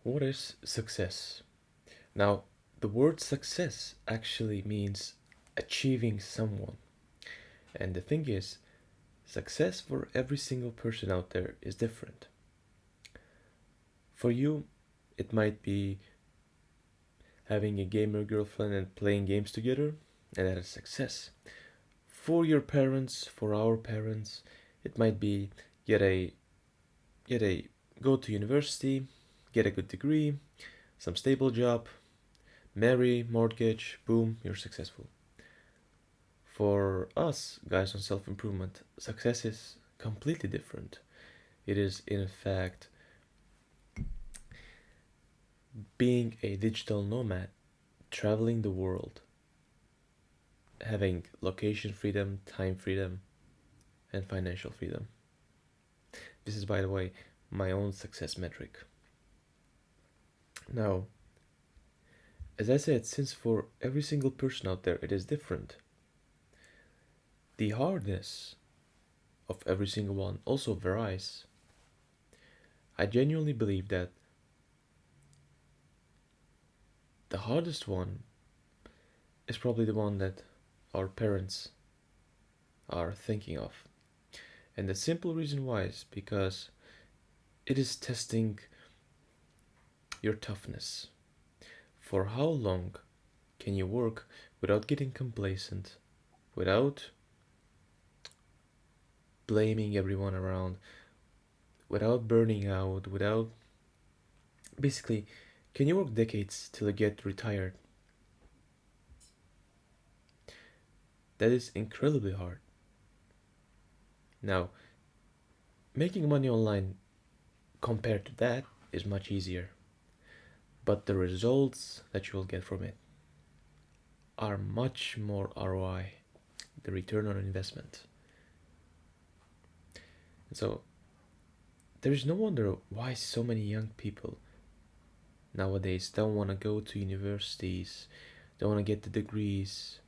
What is success? Now, the word success actually means achieving someone. And the thing is, success for every single person out there is different. For you, it might be having a gamer girlfriend and playing games together, and that is success. For your parents, for our parents, it might be get a get a go to university, get a good degree, some stable job, marry, mortgage, boom, you're successful. For us, guys on self improvement, success is completely different. It is, in fact, being a digital nomad, traveling the world, having location freedom, time freedom, and financial freedom. This is, by the way, my own success metric. Now, as I said, since for every single person out there it is different, the hardness of every single one also varies. I genuinely believe that the hardest one is probably the one that our parents are thinking of. And the simple reason why is because it is testing your toughness. For how long can you work without getting complacent, without blaming everyone around, without burning out, without basically, can you work decades till you get retired? That is incredibly hard. Now, making money online compared to that is much easier, but the results that you will get from it are much more ROI, the return on investment. So, there is no wonder why so many young people nowadays don't want to go to universities, don't want to get the degrees.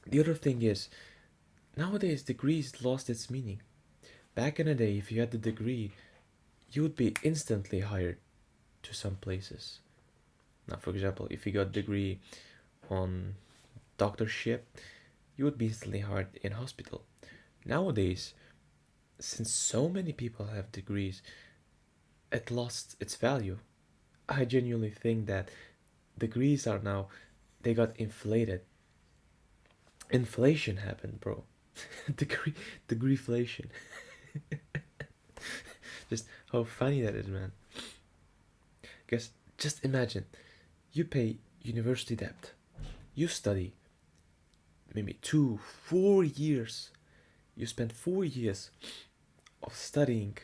The other thing is, nowadays degrees lost its meaning. Back in the day, if you had the degree, you would be instantly hired to some places. Now, for example, if you got a degree on doctorship, you would be instantly hired in hospital. Nowadays, since so many people have degrees, it lost its value. I genuinely think that degrees are now, they got inflated. Inflation happened, bro. degree degreeflation. Just how funny that is, man. Because just imagine, you pay university debt, you study maybe 4 years, you spend 4 years of studying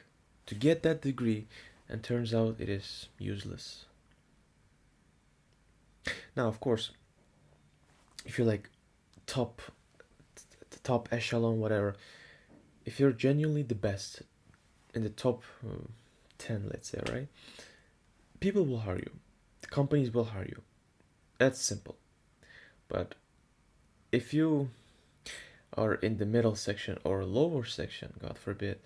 to get that degree, and turns out it is useless. Now, of course, if you're like top, the top echelon, whatever, if you're genuinely the best in the top 10, let's say, right? People will hire you, the companies will hire you. That's simple. But if you are in the middle section or lower section, God forbid,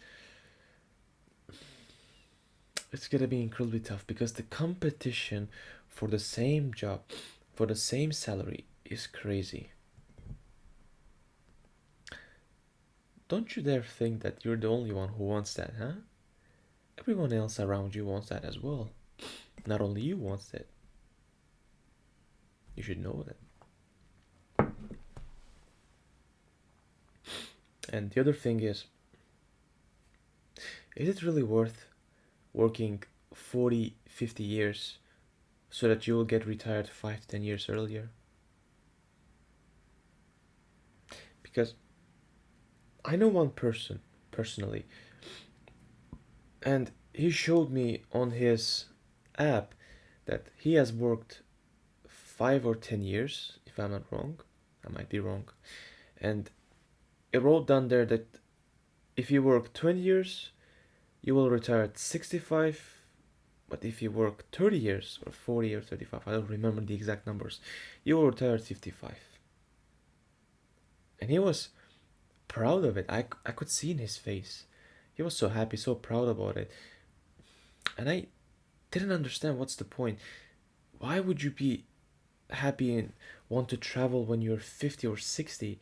it's gonna be incredibly tough because the competition for the same job, for the same salary, is crazy. Don't you dare think that you're the only one who wants that, huh? Everyone else around you wants that as well. Not only you wants it. You should know that. And the other thing is it really worth working 40, 50 years so that you will get retired 5 to 10 years earlier? Because I know one person personally, and he showed me on his app that he has worked 5 or 10 years, if I'm not wrong. I might be wrong. And it wrote down there that if you work 20 years, you will retire at 65. But if you work 30 years or 40 or 35, I don't remember the exact numbers, you will retire at 55. And he was proud of it. I could see in his face. He was so happy, so proud about it. And didn't understand what's the point. Why would you be happy and want to travel when you're 50 or 60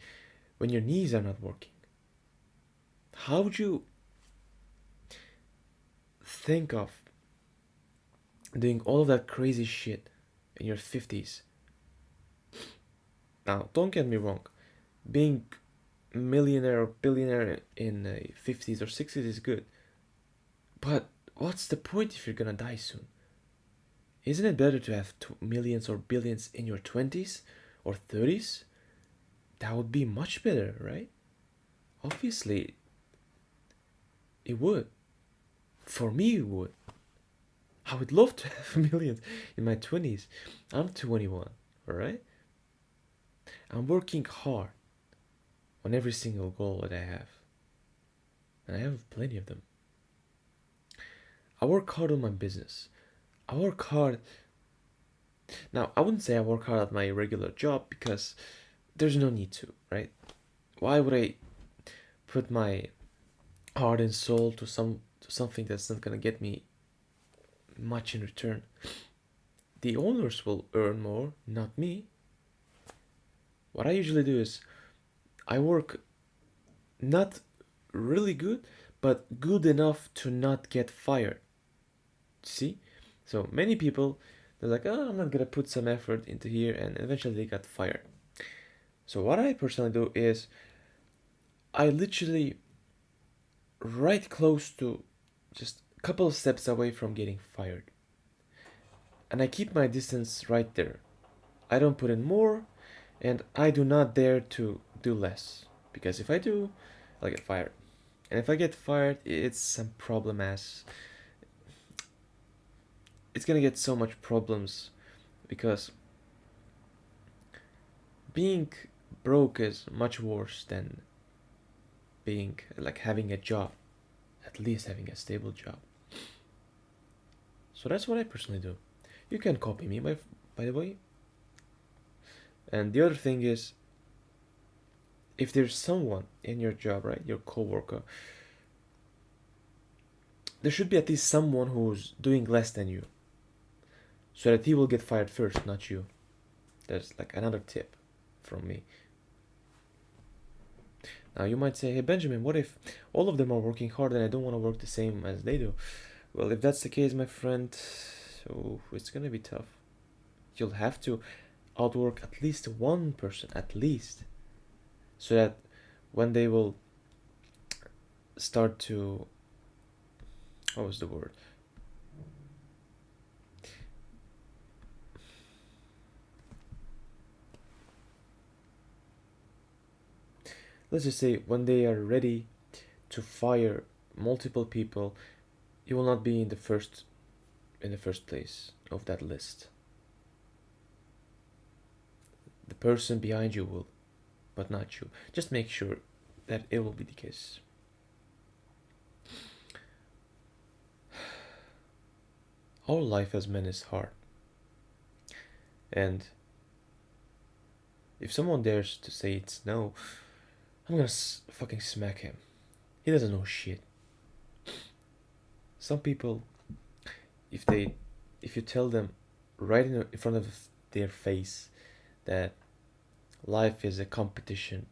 when your knees are not working? How would you think of doing all of that crazy shit in your 50s? Now, don't get me wrong. Being millionaire or billionaire in 50s or 60s is good. But what's the point if you're gonna die soon? Isn't it better to have millions or billions in your 20s or 30s? That would be much better, right? Obviously, it would. For me, it would. I would love to have millions in my 20s. I'm 21, alright? I'm working hard on every single goal that I have. And I have plenty of them. I work hard on my business. I work hard. Now, I wouldn't say I work hard at my regular job because there's no need to, right? Why would I put my heart and soul to something that's not gonna get me much in return? The owners will earn more, not me. What I usually do is I work not really good, but good enough to not get fired. See? So many people, they're like, oh, I'm not gonna put some effort into here, and eventually they got fired. So what I personally do is I literally right close to just a couple of steps away from getting fired. And I keep my distance right there. I don't put in more, and I do not dare to do less. Because if I do, I'll get fired. And if I get fired, it's some problem ass. It's gonna get so much problems because being broke is much worse than being like having a job, at least having a stable job. So that's what I personally do. You can copy me by the way. And the other thing is, if there's someone in your job, right, your coworker, there should be at least someone who's doing less than you, so that he will get fired first, not you. There's like another tip from me. Now you might say, hey Benjamin, what if all of them are working hard and I don't want to work the same as they do? Well, if that's the case, my friend, oh, it's gonna be tough. You'll have to outwork at least one person, at least, so that when they will start to, what was the word? Let's just say when they are ready to fire multiple people, you will not be in the first place of that list. The person behind you will, but not you. Just make sure that it will be the case. Our life as men is hard. And if someone dares to say it's no, I'm gonna fucking smack him. He doesn't know shit. Some people, if they, if you tell them right in front of their face that life is a competition,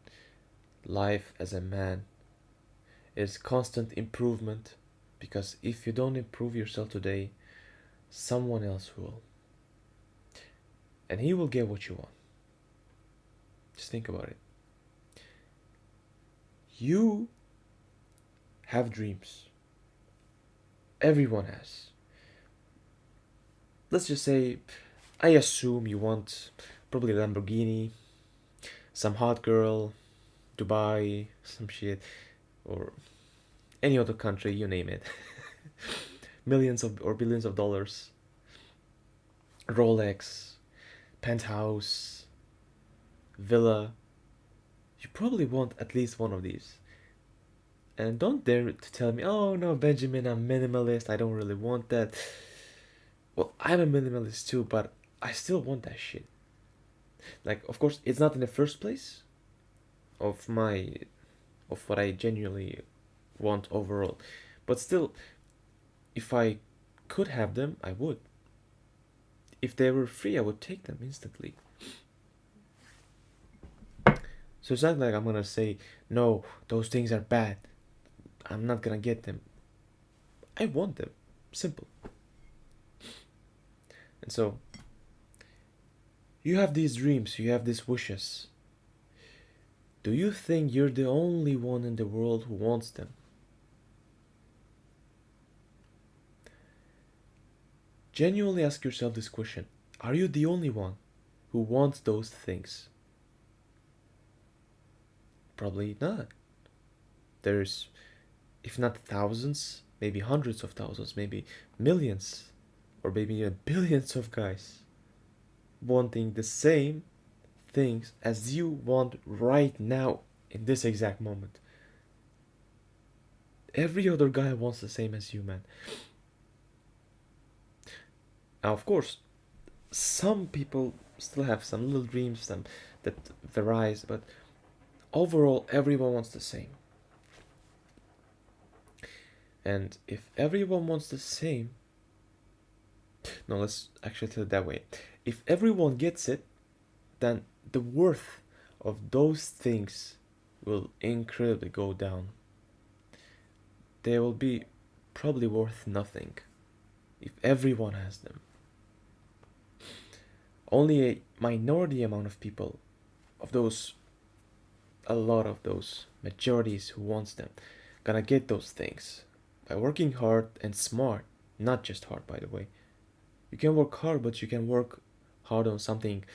life as a man is constant improvement, because if you don't improve yourself today, someone else will. And he will get what you want. Just think about it. You have dreams. Everyone has. Let's just say, I assume you want probably a Lamborghini, some hot girl, Dubai, some shit, or any other country, you name it. Millions of or billions of dollars, Rolex, penthouse, villa. You probably want at least one of these. And don't dare to tell me, oh no, Benjamin, I'm minimalist, I don't really want that. Well, I'm a minimalist too, but I still want that shit. Like, of course, it's not in the first place of my of what I genuinely want overall, but still, if I could have them, I would. If they were free, I would take them instantly. So it's not like I'm gonna say, no, those things are bad. I'm not gonna get them. I want them. Simple. And so, you have these dreams, you have these wishes. Do you think you're the only one in the world who wants them? Genuinely ask yourself this question. Are you the only one who wants those things? Probably not. There's, if not thousands, maybe hundreds of thousands, maybe millions, or maybe even billions of guys wanting the same things as you want right now in this exact moment. Every other guy wants the same as you, man. Now, of course, some people still have some little dreams, some that varies, but overall, everyone wants the same. And if everyone wants the same, no, let's actually tell it that way. If everyone gets it, then the worth of those things will incredibly go down. They will be probably worth nothing if everyone has them. Only a minority amount of people, of those, a lot of those majorities who wants them, gonna get those things by working hard and smart. Not just hard, by the way. You can work hard, but you can work hard on something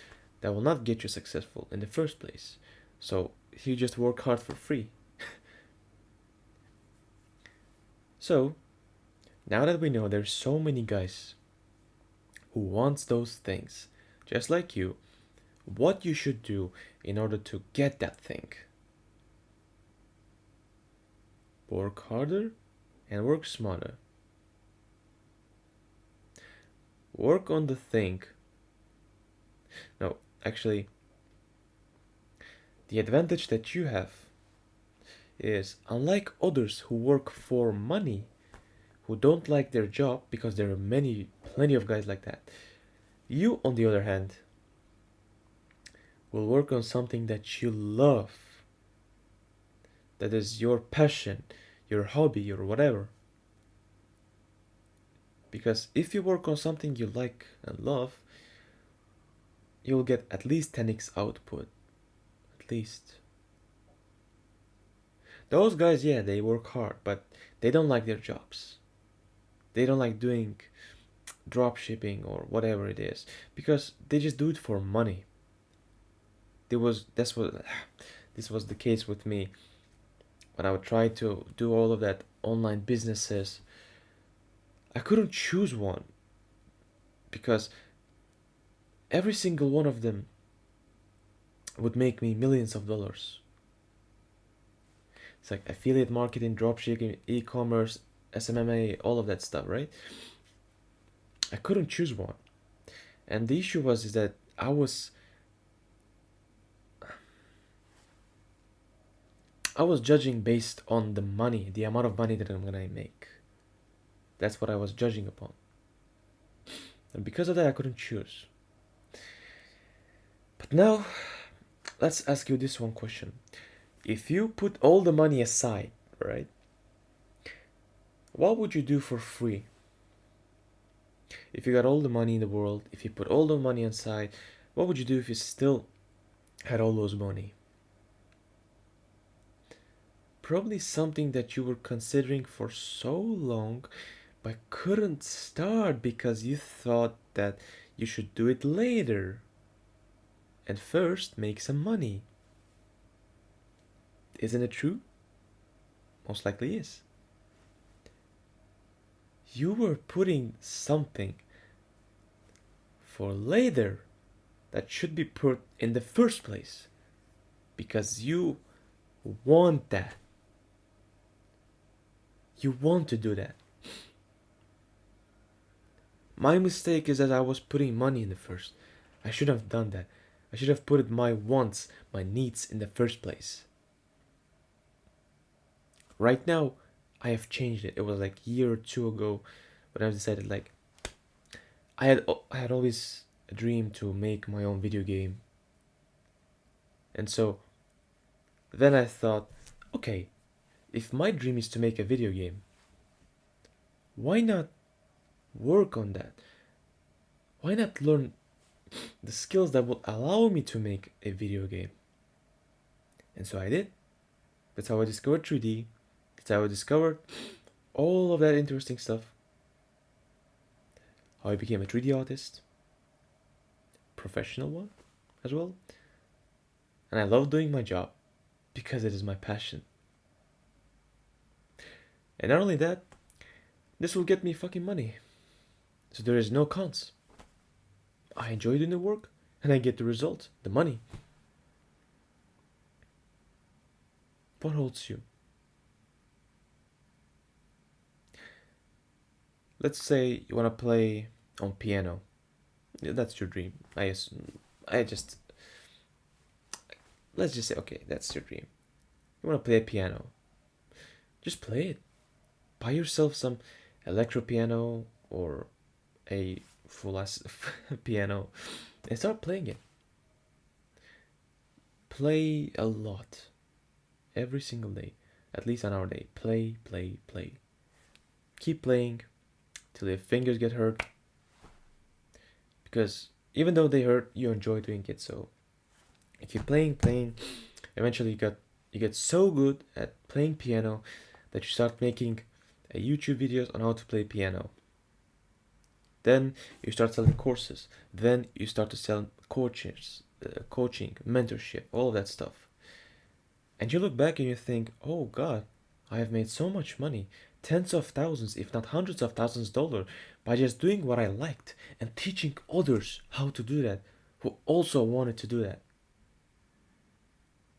that will not get you successful in the first place. So you just work hard for free. So now that we know there's so many guys who wants those things, just like you, what you should do in order to get that thing. Work harder and work smarter. Work on the thing. No, actually, the advantage that you have is, unlike others who work for money, who don't like their job, because there are plenty of guys like that, you, on the other hand, will work on something that you love, that is your passion, your hobby, or whatever. Because if you work on something you like and love, you'll get at least 10x output. At least. Those guys, yeah, they work hard, but they don't like their jobs. They don't like doing drop shipping or whatever it is, because they just do it for money. This was the case with me when I would try to do all of that online businesses. I couldn't choose one because every single one of them would make me millions of dollars. It's like affiliate marketing, dropshipping, e-commerce, SMMA, all of that stuff, right? I couldn't choose one. And the issue is that I was judging based on the money, the amount of money that I'm gonna make. That's what I was judging upon. And because of that, I couldn't choose. But now, let's ask you this one question. If you put all the money aside, right? What would you do for free? If you got all the money in the world, if you put all the money aside, what would you do if you still had all those money? Probably something that you were considering for so long but couldn't start because you thought that you should do it later and first make some money. Isn't it true? Most likely is. You were putting something for later that should be put in the first place because you want that. You want to do that. My mistake is that I was putting money in the first. I should have done that. I should have put my wants, my needs in the first place. Right now, I have changed it. It was like a year or two ago when I decided like I had always a dream to make my own video game. And so then I thought, okay, if my dream is to make a video game, why not work on that? Why not learn the skills that will allow me to make a video game? And so I did. That's how I discovered 3D. That's how I discovered all of that interesting stuff. How I became a 3D artist, professional one as well. And I love doing my job because it is my passion. And not only that, this will get me fucking money. So there is no cons. I enjoy doing the work and I get the result, the money. What holds you? Let's say you want to play on piano. Yeah, that's your dream. I just let's just say okay, that's your dream. You want to play a piano. Just play it. Buy yourself some electro piano or a full ass piano and start playing it. Play a lot. Every single day. At least an hour a day. Play, play, play. Keep playing till your fingers get hurt. Because even though they hurt, you enjoy doing it. So if you're playing, eventually you get so good at playing piano that you start making YouTube videos on how to play piano. Then you start selling courses. Then you start to sell coaching, mentorship, all of that stuff. And you look back and you think, oh God, I have made so much money, tens of thousands, if not hundreds of thousands of dollars, by just doing what I liked and teaching others how to do that, who also wanted to do that.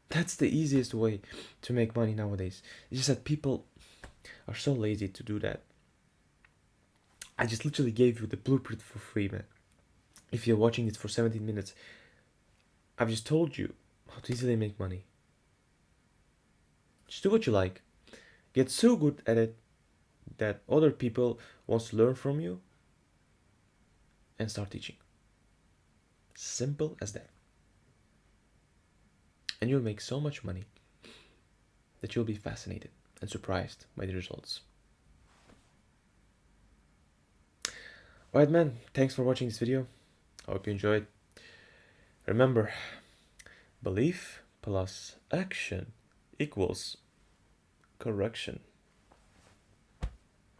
That's the easiest way to make money nowadays. It's just that people are so lazy to do that. I just literally gave you the blueprint for free, man. If you're watching it for 17 minutes, I've just told you how to easily make money. Just do what you like. Get so good at it that other people wants to learn from you and start teaching. Simple as that. And you'll make so much money that you'll be fascinated and surprised by the results. Alright, man, thanks for watching this video. I hope you enjoyed. Remember, belief plus action equals correction.